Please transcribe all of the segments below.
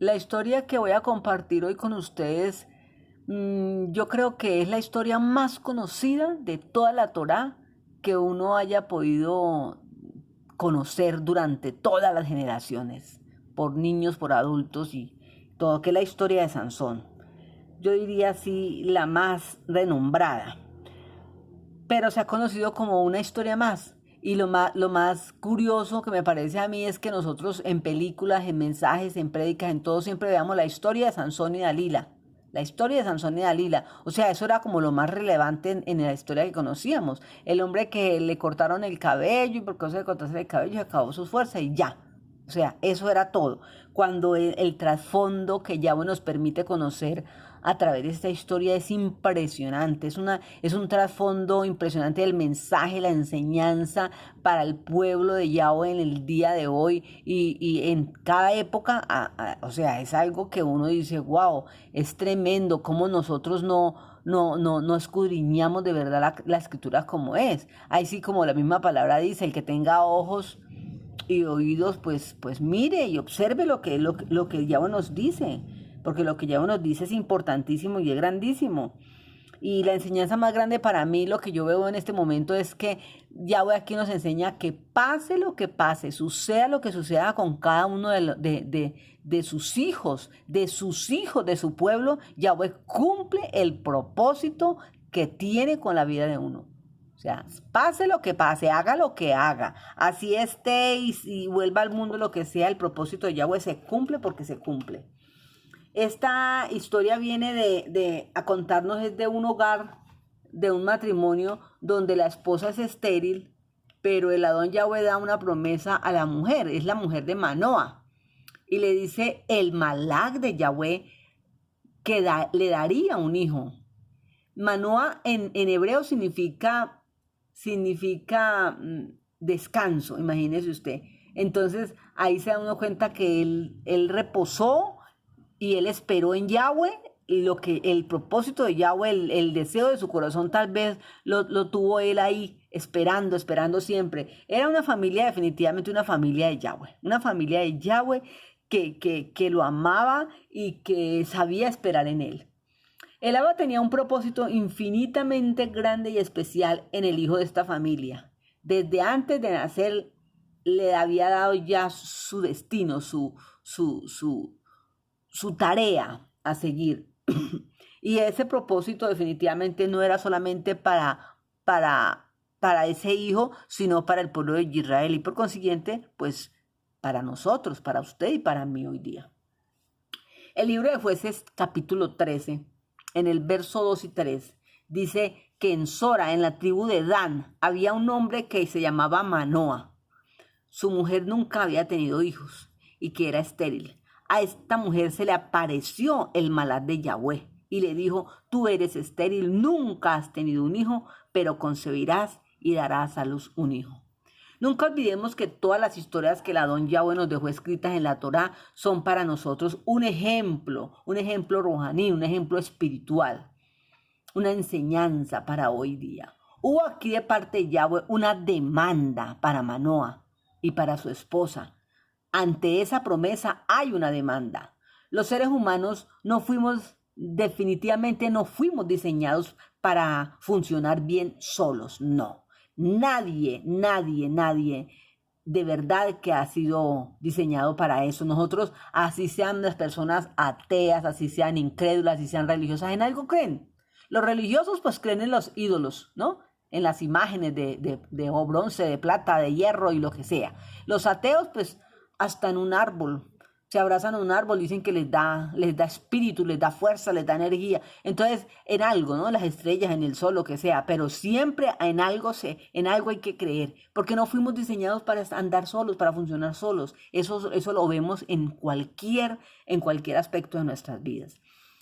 La historia que voy a compartir hoy con ustedes, yo creo que es la historia más conocida de toda la Torá que uno haya podido conocer durante todas las generaciones, por niños, por adultos y todo, que es la historia de Sansón. Yo diría así, la más renombrada, pero se ha conocido como una historia más. Y lo más curioso que me parece a mí es que nosotros en películas, en mensajes, en prédicas, en todo, siempre veamos la historia de Sansón y Dalila. La historia de Sansón y Dalila. O sea, eso era como lo más relevante en la historia que conocíamos. El hombre que le cortaron el cabello y por causa de cortarse el cabello acabó sus fuerzas y ya. O sea, eso era todo. Cuando el trasfondo que Yahweh nos permite conocer a través de esta historia es impresionante. Es un trasfondo impresionante del mensaje, la enseñanza para el pueblo de Yahweh en el día de hoy y en cada época. O sea, es algo que uno dice, wow, es tremendo cómo nosotros no escudriñamos de verdad la escritura como es. Ahí sí, como la misma palabra dice, el que tenga ojos y oídos, pues mire y observe lo que Yahweh nos dice, porque lo que Yahweh nos dice es importantísimo y es grandísimo. Y la enseñanza más grande para mí, lo que yo veo en este momento, es que Yahweh aquí nos enseña que pase lo que pase, suceda lo que suceda con cada uno de sus hijos, de su pueblo, Yahweh cumple el propósito que tiene con la vida de uno. O sea, pase lo que pase, haga lo que haga, así esté y vuelva al mundo lo que sea, el propósito de Yahweh se cumple porque se cumple. Esta historia viene a contarnos es de un hogar, de un matrimonio donde la esposa es estéril, pero el Adón Yahweh da una promesa a la mujer, es la mujer de Manoa, y le dice el Malak de Yahweh que le daría un hijo. Manoa en hebreo significa descanso, imagínese usted. Entonces ahí se da uno cuenta que él reposó y él esperó en Yahweh, y el propósito de Yahweh, el deseo de su corazón tal vez lo tuvo él ahí esperando siempre. Era una familia, definitivamente una familia de Yahweh que lo amaba y que sabía esperar en él. El Abba tenía un propósito infinitamente grande y especial en el hijo de esta familia. Desde antes de nacer le había dado ya su destino, su tarea a seguir. Y ese propósito definitivamente no era solamente para ese hijo, sino para el pueblo de Israel y por consiguiente, pues para nosotros, para usted y para mí hoy día. El libro de Jueces, capítulo 13, en el verso 2 y 3, dice que en Sora, en la tribu de Dan, había un hombre que se llamaba Manoa. Su mujer nunca había tenido hijos y que era estéril. A esta mujer se le apareció el Malak de Yahweh y le dijo, tú eres estéril, nunca has tenido un hijo, pero concebirás y darás a luz un hijo. Nunca olvidemos que todas las historias que el Adón Yahweh nos dejó escritas en la Torá son para nosotros un ejemplo rojaní, un ejemplo espiritual, una enseñanza para hoy día. Hubo aquí de parte de Yahweh una demanda para Manoa y para su esposa. Ante esa promesa hay una demanda. Los seres humanos definitivamente no fuimos diseñados para funcionar bien solos, no. Nadie de verdad que ha sido diseñado para eso. Nosotros, así sean las personas ateas, así sean incrédulas, así sean religiosas, en algo creen. Los religiosos pues creen en los ídolos, ¿no? En las imágenes de bronce, de plata, de hierro y lo que sea. Los ateos pues hasta en un árbol. Se abrazan a un árbol, dicen que les da espíritu, les da fuerza, les da energía. Entonces, en algo, ¿no? Las estrellas, en el sol, lo que sea, pero siempre en algo hay que creer, porque no fuimos diseñados para andar solos, para funcionar solos. Eso lo vemos en cualquier aspecto de nuestras vidas.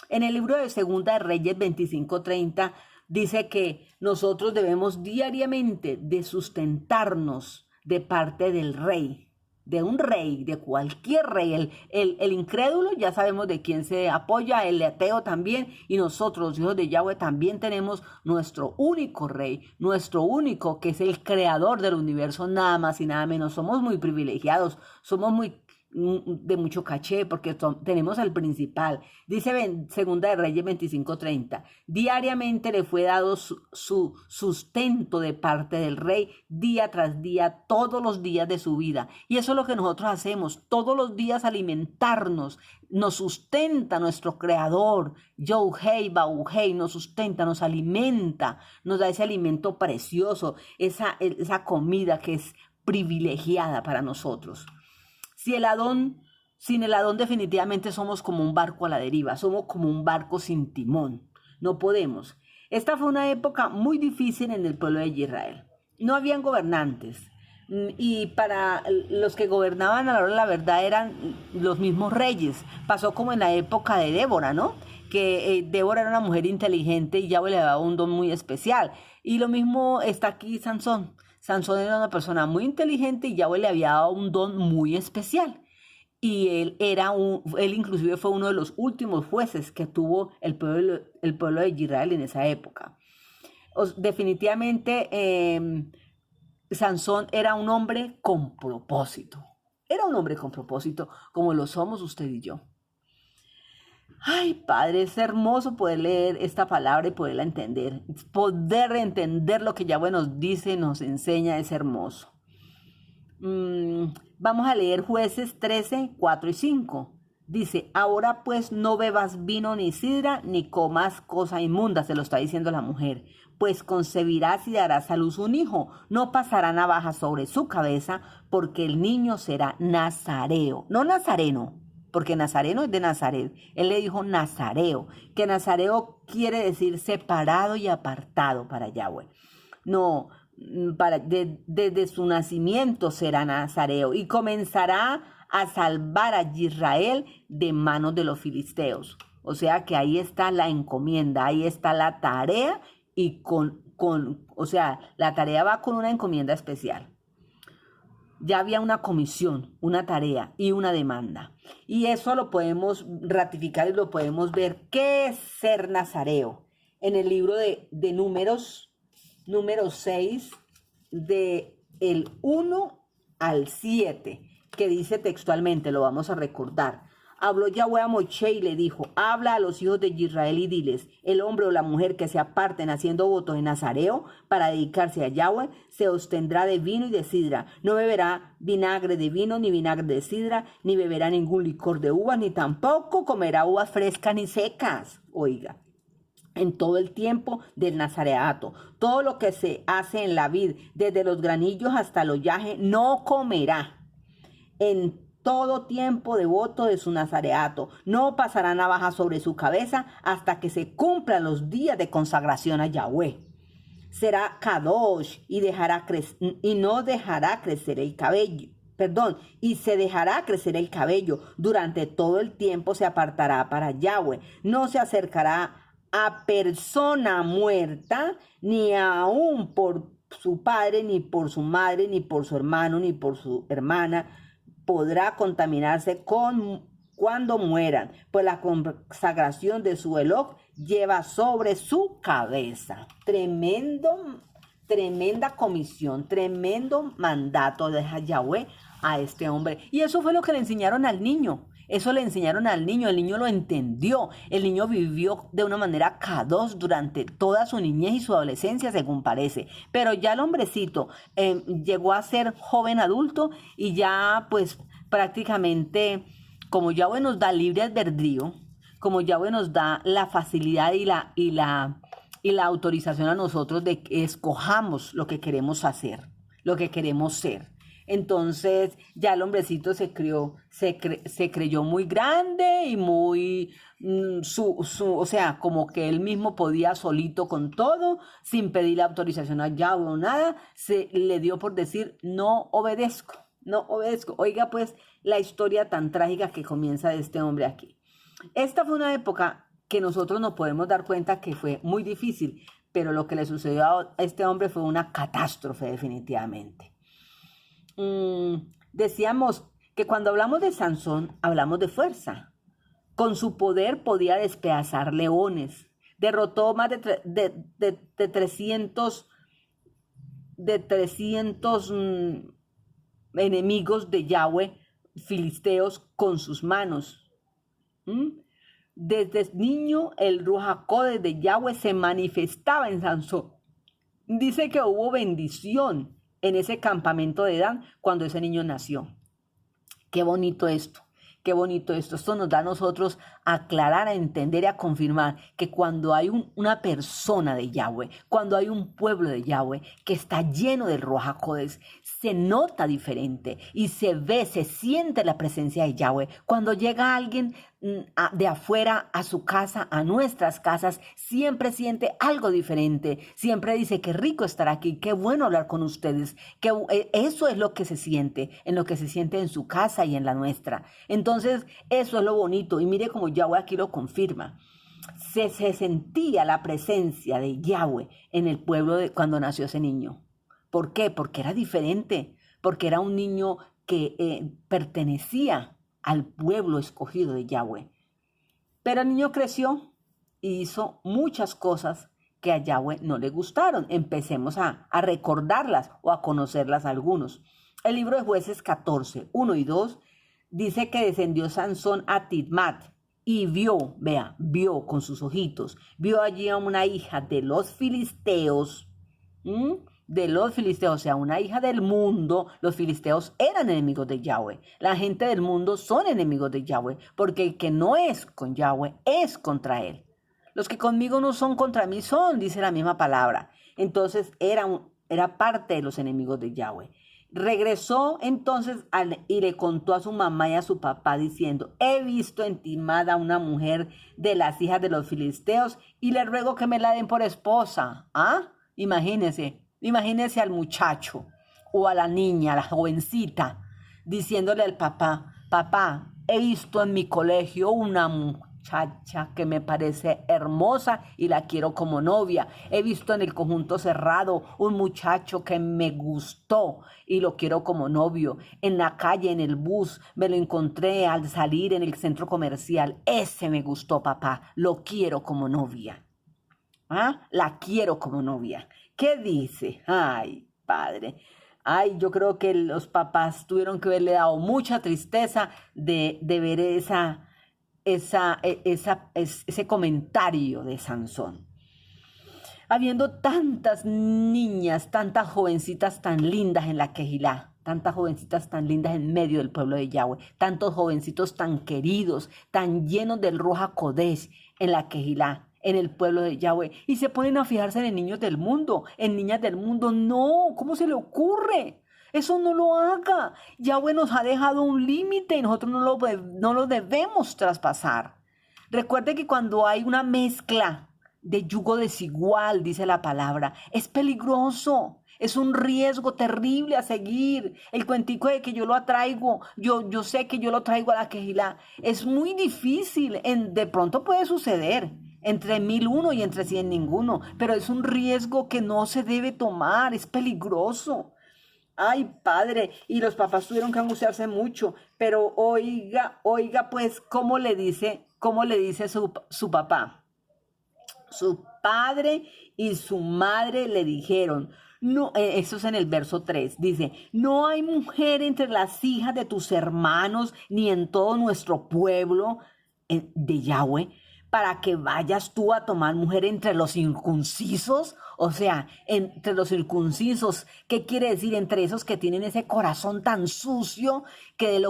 En el libro de Segunda de Reyes 25:30 dice que nosotros debemos diariamente de sustentarnos de parte del rey. De un rey, de cualquier rey, el incrédulo ya sabemos de quién se apoya, el ateo también, y nosotros los hijos de Yahweh también tenemos nuestro único rey, nuestro único que es el creador del universo, nada más y nada menos. Somos muy privilegiados, somos muy de mucho caché, porque tenemos al principal. Dice Segunda de Reyes 25:30. Diariamente le fue dado su sustento de parte del rey, día tras día, todos los días de su vida. Y eso es lo que nosotros hacemos, todos los días alimentarnos. Nos sustenta nuestro creador, Yahweh, Bauhei, nos sustenta, nos alimenta, nos da ese alimento precioso, esa comida que es privilegiada para nosotros. Sin el Adón definitivamente somos como un barco a la deriva, somos como un barco sin timón. No podemos. Esta fue una época muy difícil en el pueblo de Israel. No habían gobernantes. Y para los que gobernaban a la hora de la verdad eran los mismos reyes. Pasó como en la época de Débora, ¿no? Que Débora era una mujer inteligente y Yahweh le daba un don muy especial. Y lo mismo está aquí Sansón. Sansón era una persona muy inteligente y Yahweh le había dado un don muy especial. Y él inclusive fue uno de los últimos jueces que tuvo el pueblo de Israel en esa época. Definitivamente Sansón era un hombre con propósito. Era un hombre con propósito, como lo somos usted y yo. Ay, Padre, es hermoso poder leer esta palabra y poderla entender. Poder entender lo que Yahweh nos dice, nos enseña, es hermoso. Vamos a leer Jueces 13, 4 y 5. Dice, ahora pues no bebas vino ni sidra, ni comas cosa inmunda, se lo está diciendo la mujer, pues concebirás y darás a luz un hijo. No pasará navaja sobre su cabeza, porque el niño será nazareo, no nazareno, porque nazareno es de Nazaret. Él le dijo nazareo, que nazareo quiere decir separado y apartado para Yahweh. No, desde su nacimiento será nazareo y comenzará a salvar a Israel de manos de los filisteos. O sea que ahí está la encomienda, ahí está la tarea y o sea, la tarea va con una encomienda especial. Ya había una comisión, una tarea y una demanda. Y eso lo podemos ratificar y lo podemos ver. ¿Qué es ser nazareo? En el libro de Números, número 6, del 1 al 7, que dice textualmente, lo vamos a recordar. Habló Yahweh a Moisés y le dijo, habla a los hijos de Israel y diles, el hombre o la mujer que se aparten haciendo votos de nazareo para dedicarse a Yahweh, se abstendrá de vino y de sidra. No beberá vinagre de vino ni vinagre de sidra, ni beberá ningún licor de uvas, ni tampoco comerá uvas frescas ni secas. Oiga. En todo el tiempo del nazareato, todo lo que se hace en la vid, desde los granillos hasta el ollaje, no comerá. En todo tiempo de voto de su nazareato, no pasará navaja sobre su cabeza hasta que se cumplan los días de consagración a Yahweh. Será kadosh y no dejará crecer el cabello. Y se dejará crecer el cabello. Durante todo el tiempo se apartará para Yahweh. No se acercará a persona muerta, ni aún por su padre, ni por su madre, ni por su hermano, ni por su hermana, podrá contaminarse cuando mueran, pues la consagración de su Eloh lleva sobre su cabeza. Tremenda comisión, tremendo mandato de Yahweh a este hombre. Y eso fue lo que le enseñaron al niño. Eso le enseñaron al niño, el niño lo entendió, el niño vivió de una manera K2 durante toda su niñez y su adolescencia, según parece. Pero ya el hombrecito llegó a ser joven adulto y ya pues prácticamente, como Yahweh nos da libre albedrío, como Yahweh nos da la facilidad y la autorización a nosotros de que escojamos lo que queremos hacer, lo que queremos ser. Entonces ya el hombrecito se creyó muy grande y muy, o sea, como que él mismo podía solito con todo, sin pedir la autorización a Yahweh o nada, se le dio por decir, no obedezco. Oiga pues la historia tan trágica que comienza de este hombre aquí. Esta fue una época que nosotros nos podemos dar cuenta que fue muy difícil, pero lo que le sucedió a este hombre fue una catástrofe definitivamente. Decíamos que cuando hablamos de Sansón, hablamos de fuerza. Con su poder podía despedazar leones. Derrotó más de 300 enemigos de Yahweh filisteos con sus manos. Desde niño el Ruach HaKodesh de Yahweh se manifestaba en Sansón. Dice que hubo bendición en ese campamento de Dan cuando ese niño nació. Qué bonito esto. Qué bonito esto. Esto nos da a nosotros a aclarar, a entender y a confirmar que cuando hay una persona de Yahweh, cuando hay un pueblo de Yahweh que está lleno del Ruach HaKodesh, se nota diferente y se ve, se siente la presencia de Yahweh. Cuando llega alguien de afuera a su casa, a nuestras casas, siempre siente algo diferente. Siempre dice, qué rico estar aquí, qué bueno hablar con ustedes. Eso es lo que se siente, en lo que se siente en su casa y en la nuestra. Entonces, eso es lo bonito. Y mire cómo Yahweh aquí lo confirma. Se sentía la presencia de Yahweh en el pueblo cuando nació ese niño. ¿Por qué? Porque era diferente, porque era un niño que pertenecía al pueblo escogido de Yahweh. Pero el niño creció y hizo muchas cosas que a Yahweh no le gustaron. Empecemos a recordarlas o a conocerlas algunos. El libro de Jueces 14, 1 y 2 dice que descendió Sansón a Tidmat y vio con sus ojitos, vio allí a una hija de los filisteos, o sea, una hija del mundo. Los filisteos eran enemigos de Yahweh. La gente del mundo son enemigos de Yahweh, porque el que no es con Yahweh es contra él. Los que conmigo no son contra mí son, dice la misma palabra. Entonces era parte de los enemigos de Yahweh. Regresó entonces y le contó a su mamá y a su papá diciendo, he visto en Timad a una mujer de las hijas de los filisteos y le ruego que me la den por esposa. Imagínese al muchacho o a la niña, a la jovencita, diciéndole al papá, papá, he visto en mi colegio una muchacha que me parece hermosa y la quiero como novia. He visto en el conjunto cerrado un muchacho que me gustó y lo quiero como novio. En la calle, en el bus, me lo encontré al salir en el centro comercial. Ese me gustó, papá, lo quiero como novia. La quiero como novia. ¿Qué dice? Ay, padre. Ay, yo creo que los papás tuvieron que haberle dado mucha tristeza de ver ese comentario de Sansón. Habiendo tantas niñas, tantas jovencitas tan lindas en la Quejilá, tantas jovencitas tan lindas en medio del pueblo de Yahweh, tantos jovencitos tan queridos, tan llenos del Ruach HaKodesh en la Quejilá, en el pueblo de Yahweh, y se ponen a fijarse en niños del mundo, en niñas del mundo. No, ¿cómo se le ocurre? Eso no lo haga. Yahweh nos ha dejado un límite y nosotros no lo debemos traspasar. Recuerde que cuando hay una mezcla de yugo desigual, dice la palabra, es peligroso. Es un riesgo terrible a seguir. El cuentico de que yo lo atraigo, yo sé que yo lo traigo a la Quejilá, es muy difícil. De pronto puede suceder. Entre 1001 y entre 100 ninguno, pero es un riesgo que no se debe tomar, es peligroso. Ay, padre, y los papás tuvieron que angustiarse mucho, pero oiga, pues, ¿cómo le dice su papá? Su padre y su madre le dijeron, no, eso es en el verso 3, dice, no hay mujer entre las hijas de tus hermanos, ni en todo nuestro pueblo de Yahweh, para que vayas tú a tomar mujer entre los incurncisos. O sea, entre los circuncisos, ¿qué quiere decir? Entre esos que tienen ese corazón tan sucio que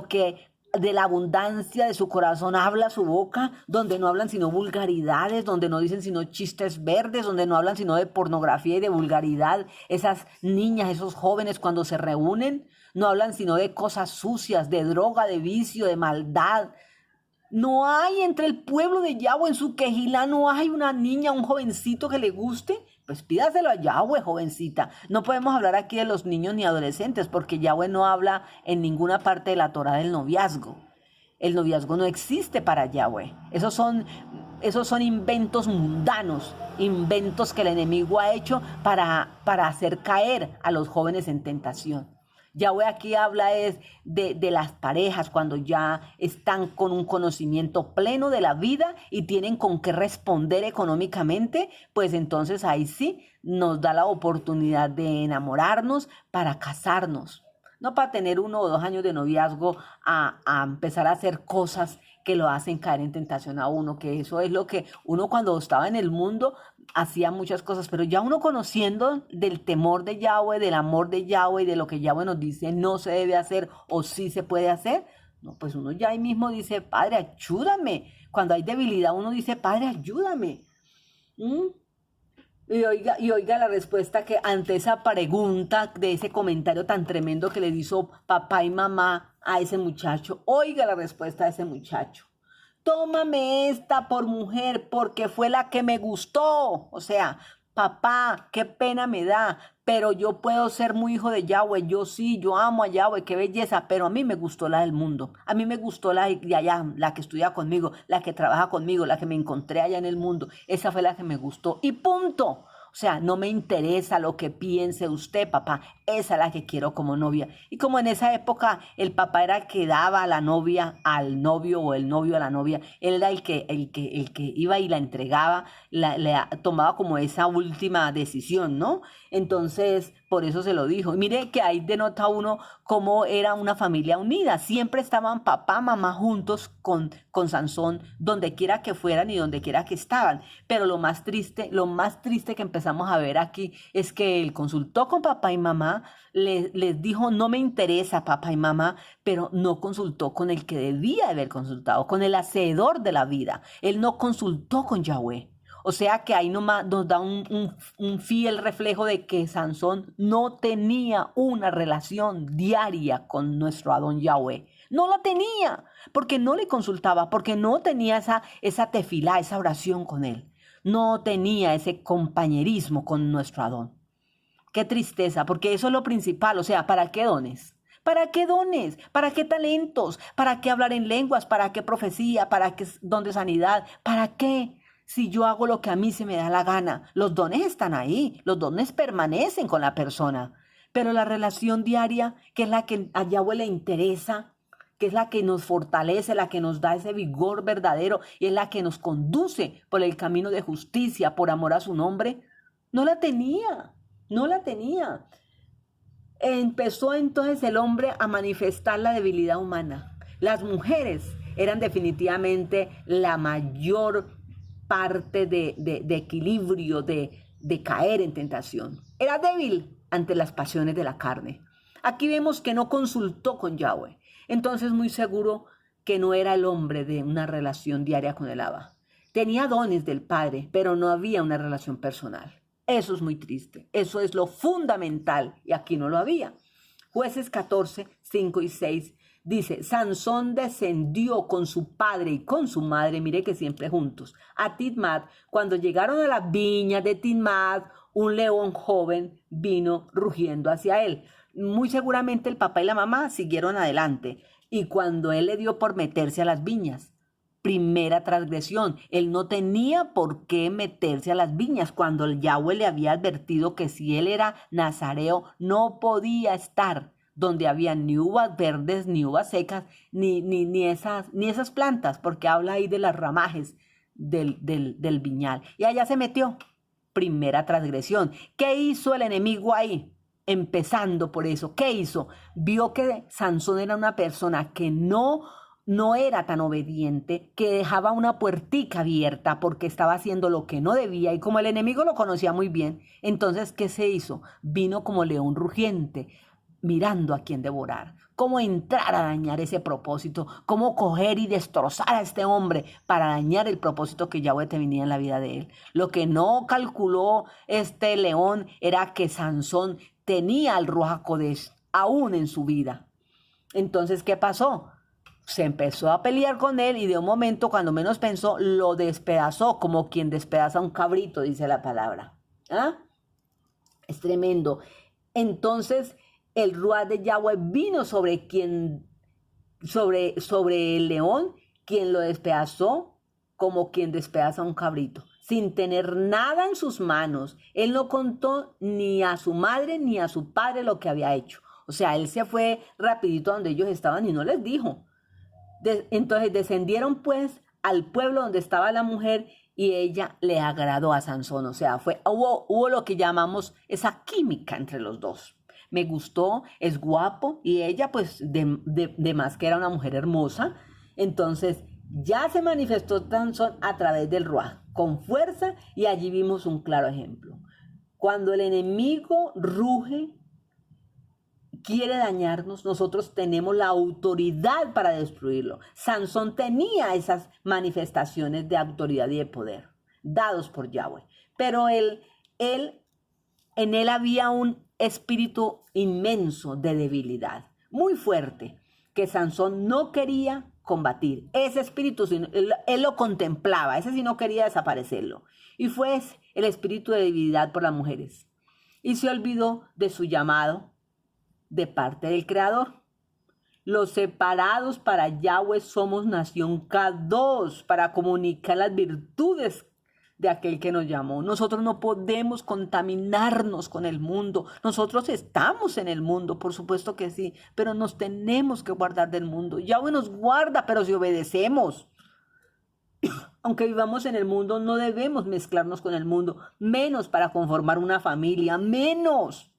de la abundancia de su corazón habla su boca, donde no hablan sino vulgaridades, donde no dicen sino chistes verdes, donde no hablan sino de pornografía y de vulgaridad. Esas niñas, esos jóvenes cuando se reúnen, no hablan sino de cosas sucias, de droga, de vicio, de maldad. No hay entre el pueblo de Yahweh en su Quejilá, no hay una niña, un jovencito que le guste. Pues pídaselo a Yahweh, jovencita. No podemos hablar aquí de los niños ni adolescentes, porque Yahweh no habla en ninguna parte de la Torá del noviazgo. El noviazgo no existe para Yahweh. Esos son inventos mundanos, inventos que el enemigo ha hecho para hacer caer a los jóvenes en tentación. Yahweh aquí habla de las parejas cuando ya están con un conocimiento pleno de la vida y tienen con qué responder económicamente, pues entonces ahí sí nos da la oportunidad de enamorarnos para casarnos. no para tener 1 o 2 años de noviazgo a empezar a hacer cosas que lo hacen caer en tentación a uno, que eso es lo que uno cuando estaba en el mundo hacía muchas cosas, pero ya uno conociendo del temor de Yahweh, del amor de Yahweh y de lo que Yahweh nos dice no se debe hacer o sí se puede hacer, no, pues uno ya ahí mismo dice, Padre, ayúdame. Cuando hay debilidad uno dice, Padre, ayúdame. ¿Mm? Y oiga la respuesta que ante esa pregunta de ese comentario tan tremendo que le hizo papá y mamá a ese muchacho, oiga la respuesta de ese muchacho. Tómame esta por mujer porque fue la que me gustó. O sea, papá, qué pena me da, pero yo puedo ser muy hijo de Yahweh. Yo sí, yo amo a Yahweh, qué belleza, pero a mí me gustó la del mundo. A mí me gustó la de allá, la que estudia conmigo, la que trabaja conmigo, la que me encontré allá en el mundo. Esa fue la que me gustó. Y punto. O sea, no me interesa lo que piense usted, papá. Esa es la que quiero como novia. Y como en esa época el papá era el que daba a la novia al novio o el novio a la novia, él era el que iba y la entregaba, tomaba como esa última decisión, ¿no? Entonces, por eso se lo dijo. Y mire que ahí denota uno cómo era una familia unida. Siempre estaban papá, mamá juntos con Sansón, donde quiera que fueran y donde quiera que estaban. Pero lo más triste que empezamos a ver aquí es que él consultó con papá y mamá, les dijo, no me interesa papá y mamá, pero no consultó con el que debía haber consultado, con el hacedor de la vida. Él no consultó con Yahweh. O sea que ahí nomás nos da un fiel reflejo de que Sansón no tenía una relación diaria con nuestro Adón Yahweh. No la tenía, porque no le consultaba, porque no tenía esa tefilá, esa oración con él. No tenía ese compañerismo con nuestro Adón. Qué tristeza, porque eso es lo principal. O sea, ¿para qué dones? ¿Para qué dones? ¿Para qué talentos? ¿Para qué hablar en lenguas? ¿Para qué profecía? ¿Para qué don de sanidad? ¿Para qué? Si yo hago lo que a mí se me da la gana, los dones están ahí, los dones permanecen con la persona. Pero la relación diaria, que es la que a Yahweh le interesa, que es la que nos fortalece, la que nos da ese vigor verdadero y es la que nos conduce por el camino de justicia, por amor a su nombre, no la tenía, no la tenía. Empezó entonces el hombre a manifestar la debilidad humana. Las mujeres eran definitivamente la mayor parte de equilibrio, de caer en tentación. Era débil ante las pasiones de la carne. Aquí vemos que no consultó con Yahweh. Entonces muy seguro que no era el hombre de una relación diaria con el Abba. Tenía dones del Padre, pero no había una relación personal. Eso es muy triste. Eso es lo fundamental y aquí no lo había. Jueces 14, 5 y 6 dice, Sansón descendió con su padre y con su madre, mire que siempre juntos, a Titmat. Cuando llegaron a las viñas de Titmat, un león joven vino rugiendo hacia él. Muy seguramente el papá y la mamá siguieron adelante. Y cuando él le dio por meterse a las viñas, primera transgresión, él no tenía por qué meterse a las viñas cuando el Yahweh le había advertido que si él era nazareo no podía estar donde había ni uvas verdes, ni uvas secas, ni esas plantas, porque habla ahí de las ramajes del viñal. Y allá se metió. Primera transgresión. ¿Qué hizo el enemigo ahí? Empezando por eso. ¿Qué hizo? Vio que Sansón era una persona que no era tan obediente, que dejaba una puertica abierta porque estaba haciendo lo que no debía y como el enemigo lo conocía muy bien, entonces, ¿qué se hizo? Vino como león rugiente, mirando a quién devorar, cómo entrar a dañar ese propósito, cómo coger y destrozar a este hombre para dañar el propósito que Yahweh tenía en la vida de él. Lo que no calculó este león era que Sansón tenía al Ruach HaKodesh aún en su vida. Entonces, ¿qué pasó? Se empezó a pelear con él y de un momento, cuando menos pensó, lo despedazó como quien despedaza un cabrito, dice la palabra. ¿Ah? Es tremendo. Entonces, el Ruach de Yahweh vino sobre el león, quien lo despedazó como quien despedaza un cabrito, sin tener nada en sus manos. Él no contó ni a su madre ni a su padre lo que había hecho. O sea, él se fue rapidito donde ellos estaban y no les dijo. Entonces descendieron pues al pueblo donde estaba la mujer y ella le agradó a Sansón. O sea, hubo lo que llamamos esa química entre los dos. me gustó, es guapo y ella pues de más que era una mujer hermosa. Entonces ya se manifestó Sansón a través del Ruaj, con fuerza, y allí vimos un claro ejemplo. Cuando el enemigo ruge, quiere dañarnos, nosotros tenemos la autoridad para destruirlo. Sansón tenía esas manifestaciones de autoridad y de poder dados por Yahweh, pero en él había un espíritu inmenso de debilidad, muy fuerte, que Sansón no quería combatir. Ese espíritu, él lo contemplaba, ese sí no quería desaparecerlo. Y fue el espíritu de debilidad por las mujeres. Y se olvidó de su llamado de parte del Creador. Los separados para Yahweh somos nación K2 para comunicar las virtudes de aquel que nos llamó. Nosotros no podemos contaminarnos con el mundo. Nosotros estamos en el mundo, por supuesto que sí, pero nos tenemos que guardar del mundo. Yahweh nos guarda, pero si obedecemos. Aunque vivamos en el mundo, no debemos mezclarnos con el mundo, menos para conformar una familia, menos.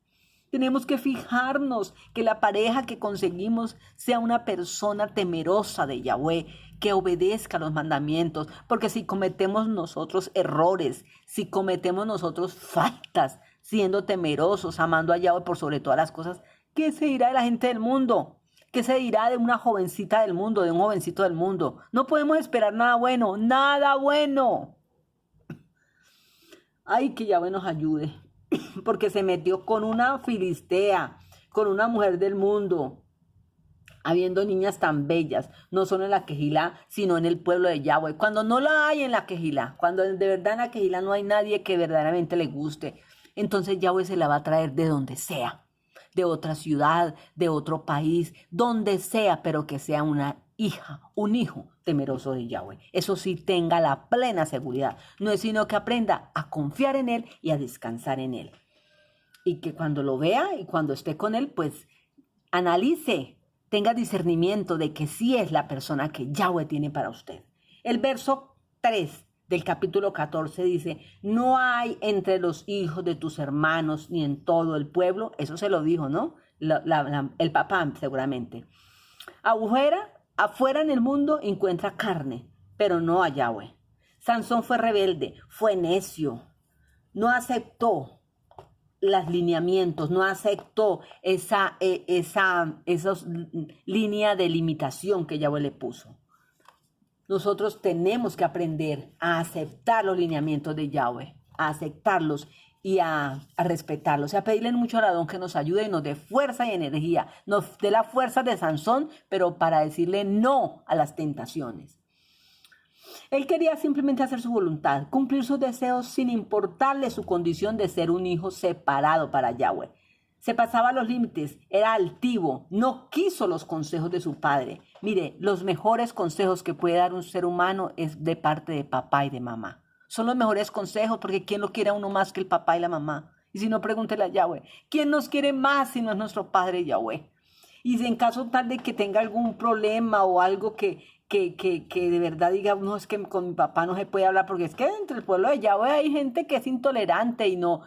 Tenemos que fijarnos que la pareja que conseguimos sea una persona temerosa de Yahweh, que obedezca los mandamientos, porque si cometemos nosotros errores, si cometemos nosotros faltas, siendo temerosos, amando a Yahweh por sobre todas las cosas, ¿qué se dirá de la gente del mundo? ¿Qué se dirá de una jovencita del mundo, de un jovencito del mundo? No podemos esperar nada bueno, nada bueno. Ay, que Yahweh nos ayude, porque se metió con una filistea, con una mujer del mundo, habiendo niñas tan bellas, no solo en la Quejilá, sino en el pueblo de Yahweh. Cuando no la hay en la Quejilá, cuando de verdad en la Quejilá no hay nadie que verdaderamente le guste, entonces Yahweh se la va a traer de donde sea, de otra ciudad, de otro país, donde sea, pero que sea una hija, un hijo temeroso de Yahweh. Eso sí, tenga la plena seguridad. No es sino que aprenda a confiar en Él y a descansar en Él. Y que cuando lo vea y cuando esté con Él, pues analice, tenga discernimiento de que sí es la persona que Yahweh tiene para usted. El verso 3 del capítulo 14 dice, no hay entre los hijos de tus hermanos ni en todo el pueblo. Eso se lo dijo, ¿no? El papá seguramente. Afuera en el mundo encuentra carne, pero no a Yahweh. Sansón fue rebelde, fue necio, no aceptó los lineamientos, no aceptó esa línea de limitación que Yahweh le puso. Nosotros tenemos que aprender a aceptar los lineamientos de Yahweh, a aceptarlos y a respetarlos, y a pedirle mucho a Adón que nos ayude y nos dé fuerza y energía, nos dé la fuerza de Sansón, pero para decirle no a las tentaciones. Él quería simplemente hacer su voluntad, cumplir sus deseos sin importarle su condición de ser un hijo separado para Yahweh. Se pasaba los límites, era altivo, no quiso los consejos de su padre. Mire, los mejores consejos que puede dar un ser humano es de parte de papá y de mamá. Son los mejores consejos, porque ¿quién lo quiere a uno más que el papá y la mamá? Y si no, pregúntele a Yahweh. ¿Quién nos quiere más si no es nuestro padre Yahweh? Y si en caso tal de que tenga algún problema o algo que de verdad diga, no, es que con mi papá no se puede hablar, porque es que entre el pueblo de Yahweh hay gente que es intolerante y no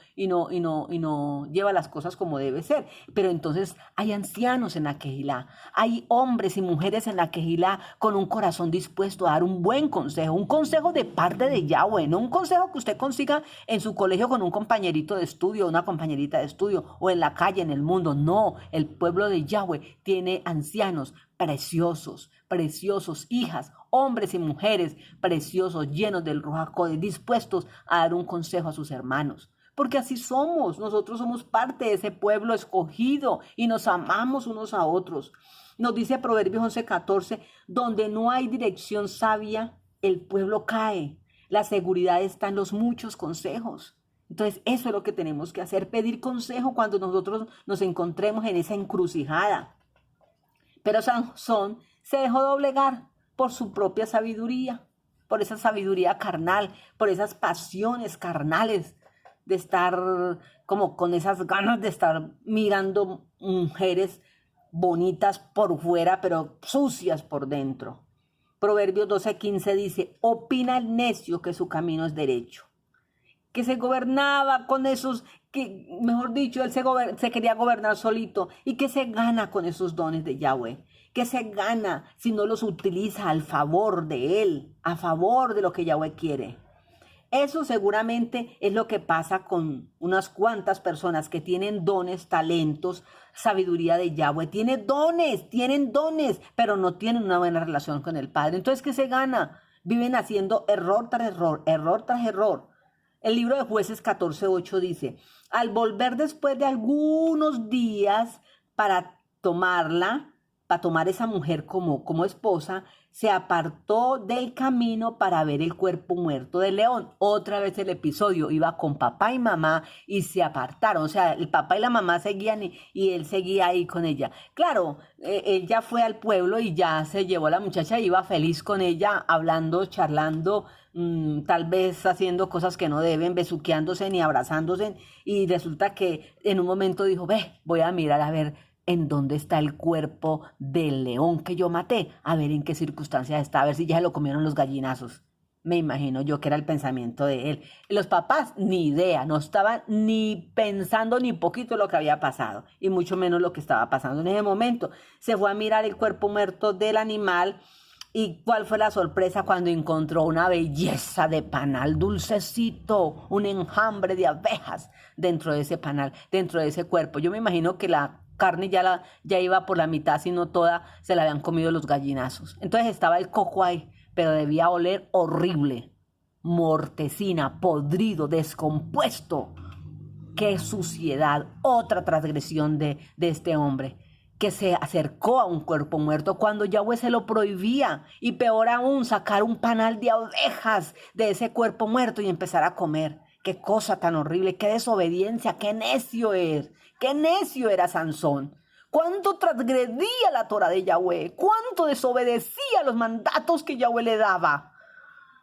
lleva las cosas como debe ser. Pero entonces hay ancianos en la Quejilá, hay hombres y mujeres en la Quejilá con un corazón dispuesto a dar un buen consejo, un consejo de parte de Yahweh, no un consejo que usted consiga en su colegio con un compañerito de estudio, una compañerita de estudio, o en la calle, en el mundo. No, el pueblo de Yahweh tiene ancianos preciosos, hijas, hombres y mujeres preciosos, llenos del Ruaj HaKodesh, dispuestos a dar un consejo a sus hermanos. Porque así somos, nosotros somos parte de ese pueblo escogido y nos amamos unos a otros. Nos dice Proverbios 11:14, donde no hay dirección sabia, el pueblo cae. La seguridad está en los muchos consejos. Entonces, eso es lo que tenemos que hacer, pedir consejo cuando nosotros nos encontremos en esa encrucijada. Pero Sansón se dejó doblegar por su propia sabiduría, por esa sabiduría carnal, por esas pasiones carnales de estar como con esas ganas de estar mirando mujeres bonitas por fuera, pero sucias por dentro. Proverbios 12:15 dice, opina el necio que su camino es derecho. que se gobernaba con esos, que mejor dicho, él se quería gobernar solito. ¿Y qué se gana con esos dones de Yahweh? ¿Qué se gana si no los utiliza al favor de él, a favor de lo que Yahweh quiere? Eso seguramente es lo que pasa con unas cuantas personas que tienen dones, talentos, sabiduría de Yahweh. Tienen dones, pero no tienen una buena relación con el Padre. Entonces, ¿qué se gana? Viven haciendo error tras error, error tras error. El libro de Jueces 14:8 dice, al volver después de algunos días para tomar esa mujer como esposa, se apartó del camino para ver el cuerpo muerto del león. Otra vez el episodio, iba con papá y mamá y se apartaron. O sea, el papá y la mamá seguían y él seguía ahí con ella. Claro, él ya fue al pueblo y ya se llevó a la muchacha, iba feliz con ella, hablando, charlando, tal vez haciendo cosas que no deben, besuqueándose ni abrazándose. Y resulta que en un momento dijo, ve, voy a mirar a ver en dónde está el cuerpo del león que yo maté, a ver en qué circunstancias está, a ver si ya se lo comieron los gallinazos. Me imagino yo que era el pensamiento de él. Los papás, ni idea, no estaban ni pensando ni poquito lo que había pasado, y mucho menos lo que estaba pasando en ese momento. Se fue a mirar el cuerpo muerto del animal, y ¿cuál fue la sorpresa cuando encontró una belleza de panal dulcecito, un enjambre de abejas dentro de ese panal, dentro de ese cuerpo? Yo me imagino que la carne ya iba por la mitad, si no toda, se la habían comido los gallinazos. Entonces estaba el coco ahí, pero debía oler horrible, mortecina, podrido, descompuesto. ¡Qué suciedad! Otra transgresión de este hombre, que se acercó a un cuerpo muerto cuando Yahweh se lo prohibía, y peor aún, sacar un panal de abejas de ese cuerpo muerto y empezar a comer. ¡Qué cosa tan horrible! ¡Qué desobediencia! ¡Qué necio es! ¡Qué necio era Sansón! ¿Cuánto transgredía la Torah de Yahweh? ¿Cuánto desobedecía los mandatos que Yahweh le daba?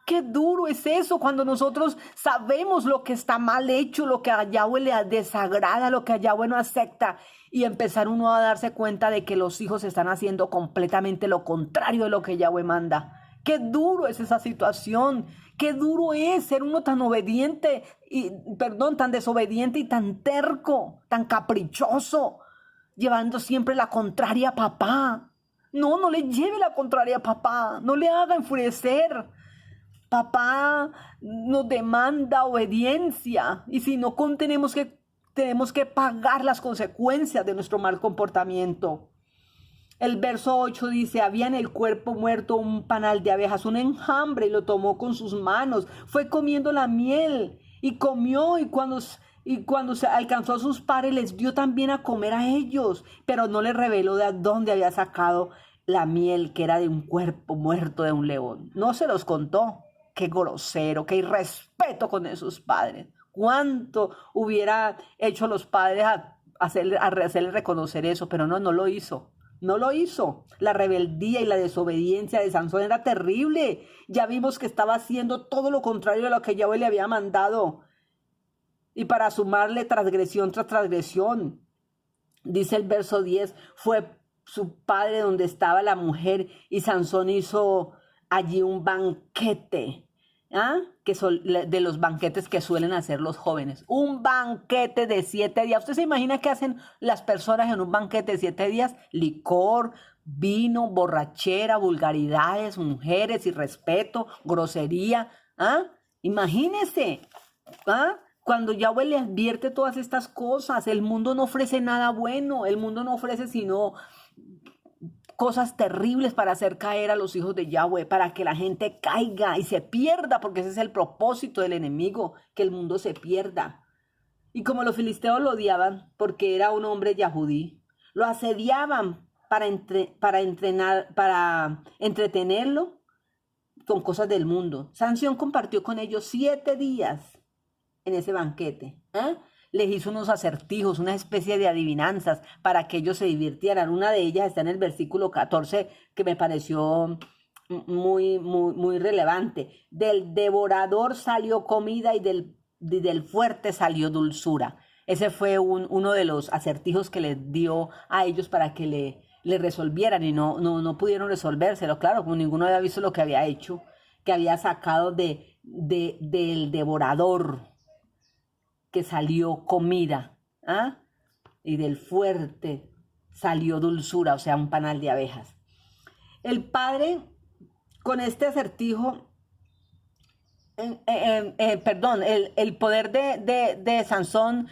¡Qué duro es eso cuando nosotros sabemos lo que está mal hecho, lo que a Yahweh le desagrada, lo que a Yahweh no acepta, y empezar uno a darse cuenta de que los hijos están haciendo completamente lo contrario de lo que Yahweh manda? ¡Qué duro es esa situación! ¡Qué duro es ser uno tan tan desobediente y tan terco, tan caprichoso, llevando siempre la contraria a papá! No le lleve la contraria a papá, no le haga enfurecer. Papá nos demanda obediencia, y si no, tenemos que pagar las consecuencias de nuestro mal comportamiento. El verso 8 dice, había en el cuerpo muerto un panal de abejas, un enjambre, y lo tomó con sus manos, fue comiendo la miel, y comió, y cuando se alcanzó a sus pares, les dio también a comer a ellos, pero no les reveló de dónde había sacado la miel, que era de un cuerpo muerto de un león. No se los contó. Qué grosero, qué irrespeto con esos padres. ¿Cuánto hubiera hecho los padres a hacerle reconocer eso? Pero no lo hizo. No lo hizo. La rebeldía y la desobediencia de Sansón era terrible. Ya vimos que estaba haciendo todo lo contrario de lo que Yahweh le había mandado. Y para sumarle transgresión tras transgresión, dice el verso 10, fue su padre donde estaba la mujer, y Sansón hizo allí un banquete, que son de los banquetes que suelen hacer los jóvenes. Un banquete de 7 días. ¿Usted se imagina qué hacen las personas en un banquete de 7 días? Licor, vino, borrachera, vulgaridades, mujeres, irrespeto, grosería. Imagínese, cuando Yahweh le advierte todas estas cosas. El mundo no ofrece nada bueno. El mundo no ofrece sino cosas terribles para hacer caer a los hijos de Yahweh, para que la gente caiga y se pierda, porque ese es el propósito del enemigo, que el mundo se pierda. Y como los filisteos lo odiaban porque era un hombre yahudí, lo asediaban para entretenerlo con cosas del mundo. Sansón compartió con ellos 7 días en ese banquete. Les hizo unos acertijos, una especie de adivinanzas para que ellos se divirtieran. Una de ellas está en el versículo 14, que me pareció muy, muy, muy relevante. Del devorador salió comida, y del fuerte salió dulzura. Ese fue uno de los acertijos que les dio a ellos para que le resolvieran, y no pudieron resolvérselo. Claro, como ninguno había visto lo que había hecho, que había sacado del devorador. que salió comida, ¿ah? Y del fuerte salió dulzura, o sea, un panal de abejas. El padre, con este acertijo, perdón, el poder de Sansón